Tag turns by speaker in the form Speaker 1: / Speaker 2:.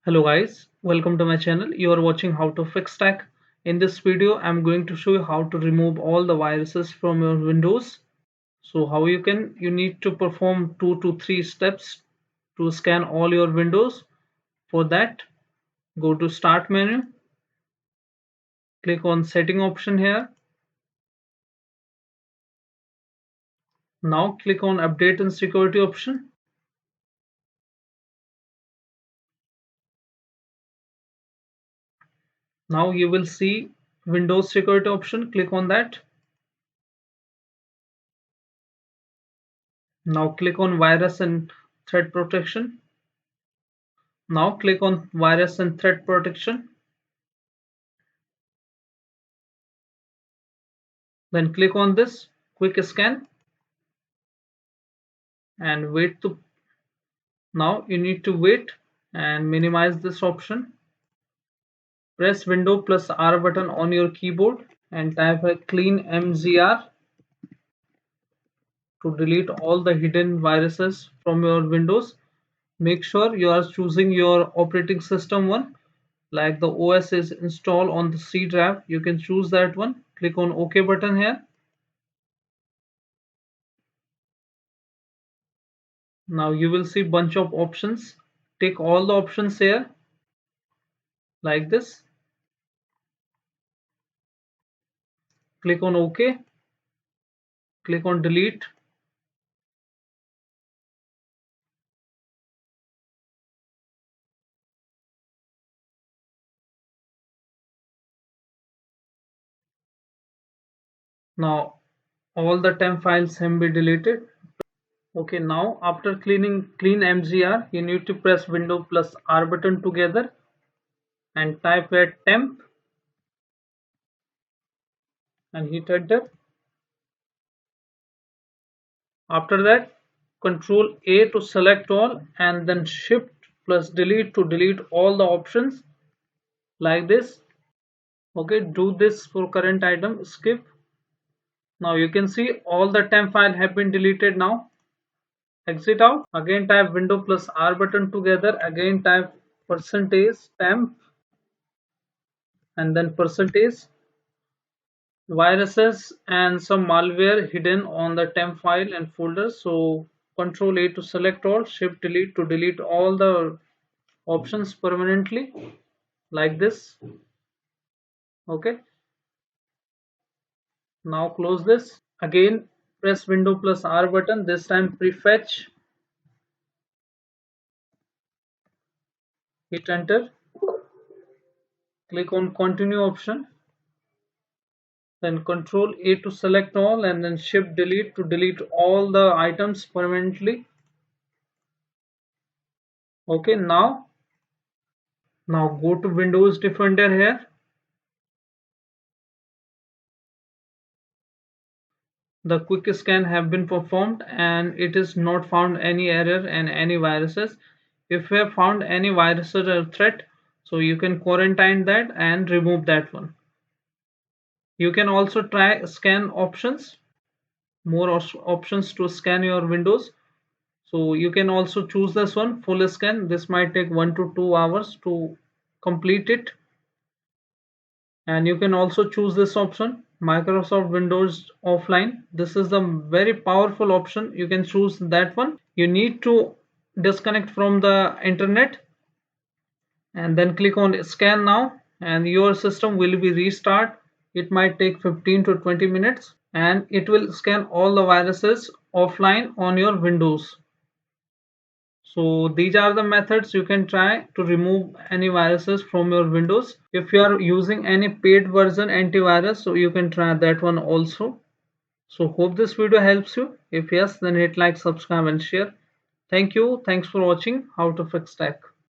Speaker 1: Hello guys, welcome to my channel. You are watching how to fix tech. In this video, I'm going to show you how to remove all the viruses from your Windows. So how you need to perform 2 to 3 steps to scan all your Windows. For that, go to Start menu, click on Setting option here. Now click on Update and Security option. Now you will see Windows Security option. Click on that. Now click on Virus and Threat Protection. Now click on Virus and Threat Protection. Then click on this Quick Scan and wait to. Now you need to wait and minimize this option. Press Window plus R button on your keyboard and type a clean mgr to delete all the hidden viruses from your Windows. Make sure you are choosing your operating system one, like the OS is installed on the C drive. You can choose that one. Click on OK button here. Now you will see bunch of options. Take all the options here like this. Click on OK. Click on delete. Now all the temp files have been deleted. Okay, now after clean mgr, you need to press Window plus R button together and type here temp and hit enter. After that, Control A to select all and then Shift plus delete to delete all the options like this. Okay, do this for current item. Skip. Now you can see all the temp file have been deleted. Now exit out. Again type Window plus R button together. Again type percentage temp and then percentage viruses and some malware hidden on the temp file and folder. So Control A to select all, Shift delete to delete all the options permanently like this. Okay, now close this. Again press Window plus R button, this time prefetch, hit enter, click on continue option, then Control A to select all and then Shift delete to delete all the items permanently. Okay, now go to Windows Defender here. The quick scan have been performed and it is not found any error and any viruses. If you have found any viruses or threat, so you can quarantine that and remove that one. You can also try scan options, more options to scan your Windows. So you can also choose this one, full scan. This might take 1 to 2 hours to complete it. And you can also choose this option, Microsoft Windows offline. This is the very powerful option. You can choose that one. You need to disconnect from the internet and then click on scan now and your system will be restart. It might take 15 to 20 minutes and it will scan all the viruses offline on your Windows. So these are the methods you can try to remove any viruses from your Windows. If you are using any paid version antivirus, so you can try that one also. So hope this video helps you. If yes, then hit like, subscribe and share. Thank you. Thanks for watching How to Fix Tech.